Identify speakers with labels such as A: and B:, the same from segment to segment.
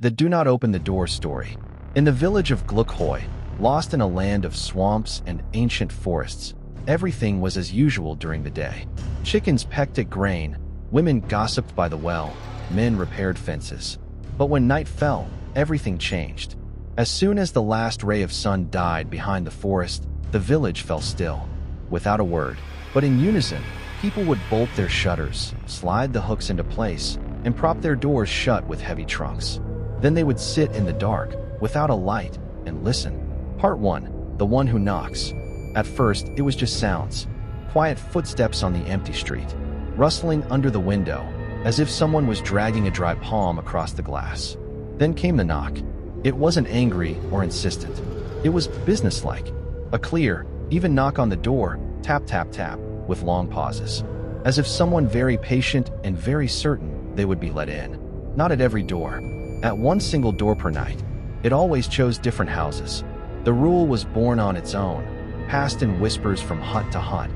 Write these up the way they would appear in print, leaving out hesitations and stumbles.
A: The Do Not Open the Door story. In the village of Glukhoye, lost in a land of swamps and ancient forests, everything was as usual during the day. Chickens pecked at grain, women gossiped by the well, men repaired fences. But when night fell, everything changed. As soon as the last ray of sun died behind the forest, the village fell still. Without a word, but in unison, people would bolt their shutters, slide the hooks into place, and prop their doors shut with heavy trunks. Then they would sit in the dark, without a light, and listen. Part 1. The One Who Knocks. At first, it was just sounds. Quiet footsteps on the empty street, rustling under the window, as if someone was dragging a dry palm across the glass. Then came the knock. It wasn't angry or insistent. It was businesslike. A clear, even knock on the door, tap, tap, tap, with long pauses. As if someone very patient and very certain they would be let in. Not at every door. At one single door per night. It always chose different houses. The rule was born on its own, passed in whispers from hut to hut.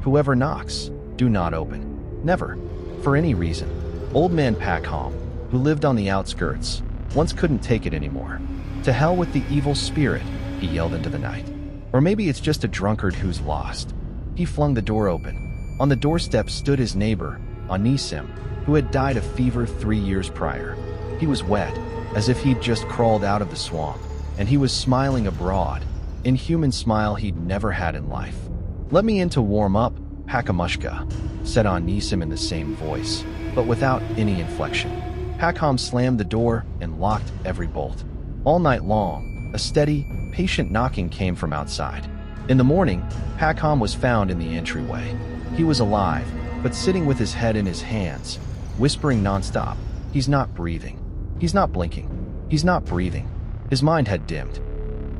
A: Whoever knocks, do not open. Never. For any reason. Old man Pakhom, who lived on the outskirts, once couldn't take it anymore. To hell with the evil spirit, he yelled into the night. Or maybe it's just a drunkard who's lost. He flung the door open. On the doorstep stood his neighbor, Anisim, who had died of fever 3 years prior. He was wet, as if he'd just crawled out of the swamp, and he was smiling a broad, inhuman smile he'd never had in life. "Let me in to warm up, Pakamushka," said Anisim in the same voice, but without any inflection. Pakhom slammed the door and locked every bolt. All night long, a steady, patient knocking came from outside. In the morning, Pakhom was found in the entryway. He was alive, but sitting with his head in his hands, whispering nonstop. He's not breathing. He's not blinking. He's not breathing. His mind had dimmed.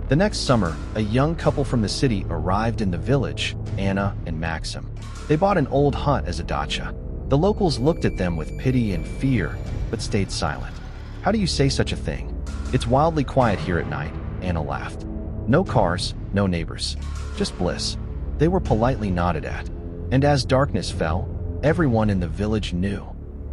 A: The next summer, a young couple from the city arrived in the village, Anna and Maxim. They bought an old hut as a dacha. The locals looked at them with pity and fear, but stayed silent. "How do you say such a thing? It's wildly quiet here at night," Anna laughed. "No cars, no neighbors. Just bliss." They were politely nodded at. And as darkness fell, everyone in the village knew.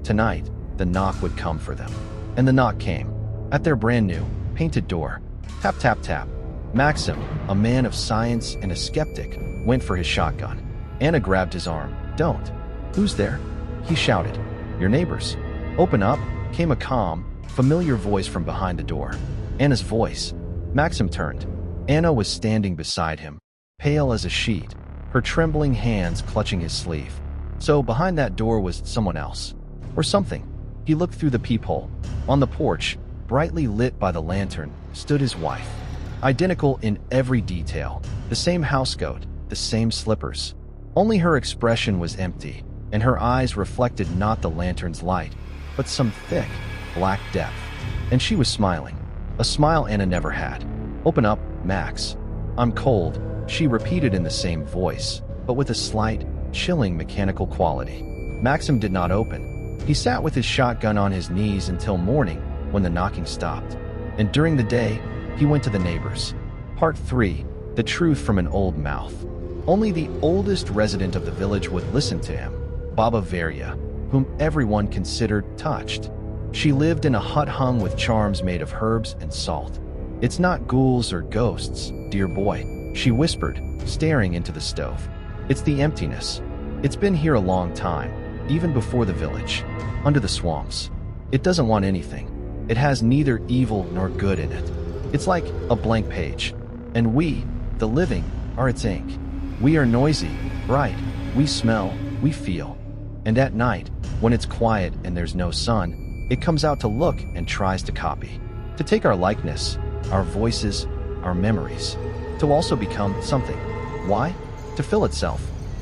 A: Tonight, the knock would come for them. And the knock came. At their brand new, painted door. Tap, tap, tap. Maxim, a man of science and a skeptic, went for his shotgun. Anna grabbed his arm. "Don't." "Who's there?" he shouted. "Your neighbors." "Open up," came a calm, familiar voice from behind the door. Anna's voice. Maxim turned. Anna was standing beside him, pale as a sheet, her trembling hands clutching his sleeve. So behind that door was someone else. Or something. He looked through the peephole. On the porch, brightly lit by the lantern, stood his wife. Identical in every detail. The same housecoat, the same slippers. Only her expression was empty, and her eyes reflected not the lantern's light, but some thick, black depth. And she was smiling. A smile Anna never had. "Open up, Max." "I'm cold," she repeated in the same voice, but with a slight, chilling mechanical quality. Maxim did not open. He sat with his shotgun on his knees until morning, when the knocking stopped. And during the day, he went to the neighbors. Part 3. The truth from an old mouth. Only the oldest resident of the village would listen to him, Baba Varya, whom everyone considered touched. She lived in a hut hung with charms made of herbs and salt. "It's not ghouls or ghosts, dear boy," she whispered, staring into the stove. "It's the emptiness. It's been here a long time, even before the village, under the swamps. It doesn't want anything. It has neither evil nor good in it. It's like a blank page. And we, the living, are its ink. We are noisy, bright, we smell, we feel. And at night, when it's quiet and there's no sun, it comes out to look and tries to copy. To take our likeness, our voices, our memories. To also become something. Why? To fill itself.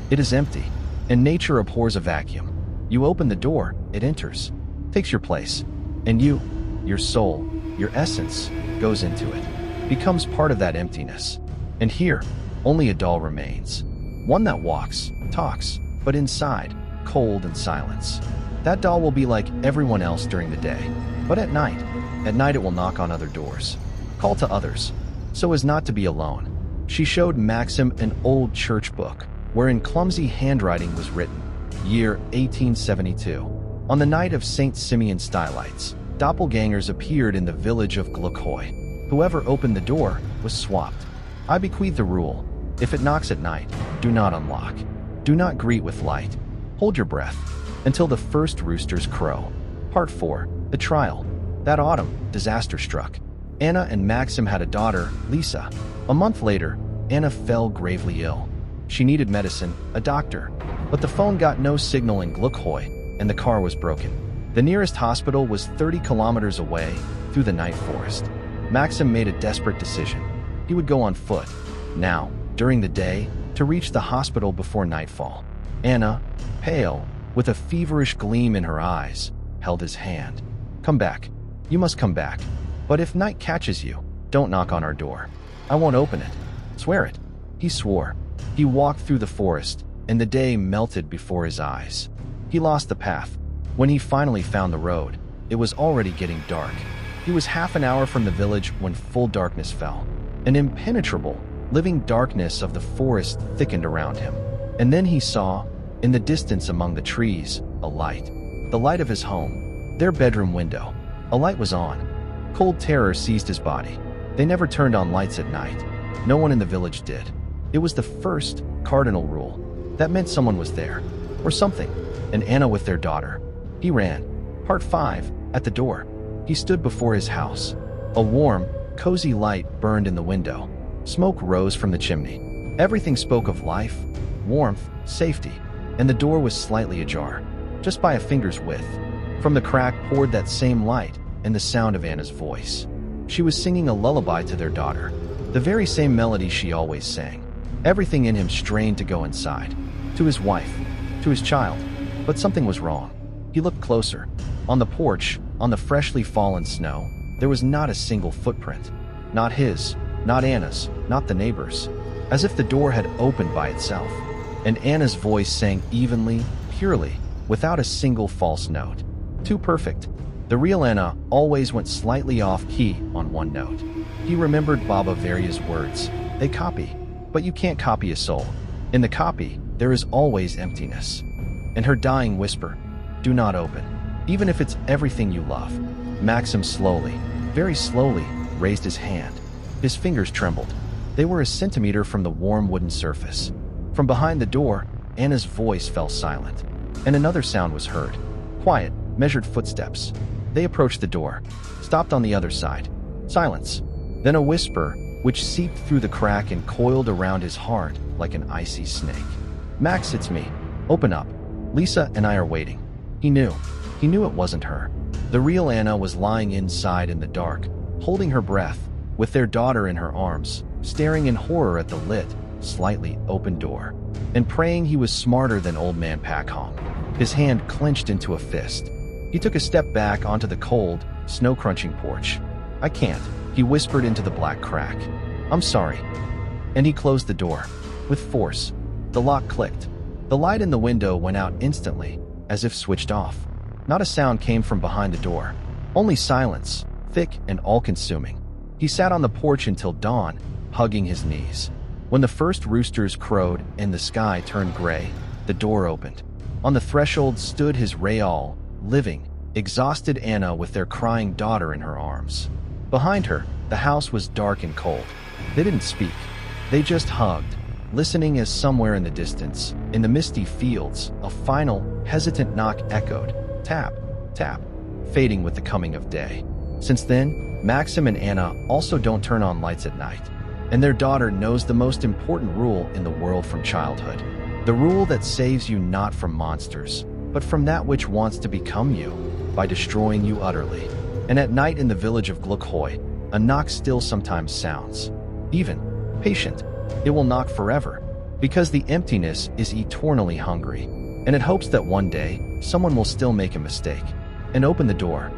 A: It is empty, and nature abhors a vacuum. You open the door, it enters, takes your place, and you, your soul, your essence, goes into it, becomes part of that emptiness. And here, only a doll remains. One that walks, talks, but inside, cold and silence. That doll will be like everyone else during the day, but at night it will knock on other doors, call to others, so as not to be alone. She showed Maxim an old church book, where in clumsy handwriting was written, year 1872, on the night of St. Simeon Stylites, doppelgangers appeared in the village of Glukhoye. Whoever opened the door was swapped. I bequeath the rule: if it knocks at night, do not unlock. Do not greet with light. Hold your breath until the first roosters crow. Part 4. The Trial. That autumn, disaster struck. Anna and Maxim had a daughter, Lisa. A month later, Anna fell gravely ill. She needed medicine, a doctor. But the phone got no signal in Glukhoye, and the car was broken. The nearest hospital was 30 kilometers away through the night forest. Maxim made a desperate decision. He would go on foot, now, during the day, to reach the hospital before nightfall. Anna, pale, with a feverish gleam in her eyes, held his hand. Come back. You must come back. But if night catches you, don't knock on our door. I won't open it. Swear it. He swore. He walked through the forest, and the day melted before his eyes. He lost the path. When he finally found the road, it was already getting dark. He was half an hour from the village when full darkness fell. An impenetrable, living darkness of the forest thickened around him. And then he saw, in the distance among the trees, a light. The light of his home, their bedroom window. A light was on. Cold terror seized his body. They never turned on lights at night. No one in the village did. It was the first cardinal rule. That meant someone was there, or something, and Anna with their daughter. He ran. Part 5. At the door. He stood before his house. A warm, cozy light burned in the window. Smoke rose from the chimney. Everything spoke of life, warmth, safety, and the door was slightly ajar, just by a finger's width. From the crack poured that same light and the sound of Anna's voice. She was singing a lullaby to their daughter, the very same melody she always sang. Everything in him strained to go inside, to his wife, to his child, but something was wrong. He looked closer. On the porch, on the freshly fallen snow, there was not a single footprint. Not his, not Anna's, not the neighbor's. As if the door had opened by itself. And Anna's voice sang evenly, purely, without a single false note. Too perfect. The real Anna always went slightly off-key on one note. He remembered Baba Varia's words. They copy, but you can't copy a soul. In the copy, there is always emptiness. And her dying whisper, do not open, even if it's everything you love. Maxim slowly, very slowly, raised his hand. His fingers trembled. They were a centimeter from the warm wooden surface. From behind the door, Anna's voice fell silent, and another sound was heard. Quiet, measured footsteps. They approached the door, stopped on the other side. Silence. Then a whisper, which seeped through the crack and coiled around his heart like an icy snake. Max, it's me. Open up. Lisa and I are waiting. He knew. He knew it wasn't her. The real Anna was lying inside in the dark, holding her breath, with their daughter in her arms, staring in horror at the lit, slightly open door, and praying he was smarter than old man Pakhong. His hand clenched into a fist. He took a step back onto the cold, snow-crunching porch. I can't, he whispered into the black crack. I'm sorry. And he closed the door. With force. The lock clicked. The light in the window went out instantly, as if switched off. Not a sound came from behind the door. Only silence, thick and all-consuming. He sat on the porch until dawn, hugging his knees. When the first roosters crowed and the sky turned gray, the door opened. On the threshold stood his Rayal, living, exhausted Anna with their crying daughter in her arms. Behind her, the house was dark and cold. They didn't speak. They just hugged, listening as somewhere in the distance, in the misty fields, a final, hesitant knock echoed. Tap, tap, fading with the coming of day. Since then, Maxim and Anna also don't turn on lights at night. And their daughter knows the most important rule in the world from childhood. The rule that saves you not from monsters, but from that which wants to become you, by destroying you utterly. And at night in the village of Glukhoye, a knock still sometimes sounds. Even, patient, it will knock forever, because the emptiness is eternally hungry, and it hopes that one day, someone will still make a mistake, and open the door,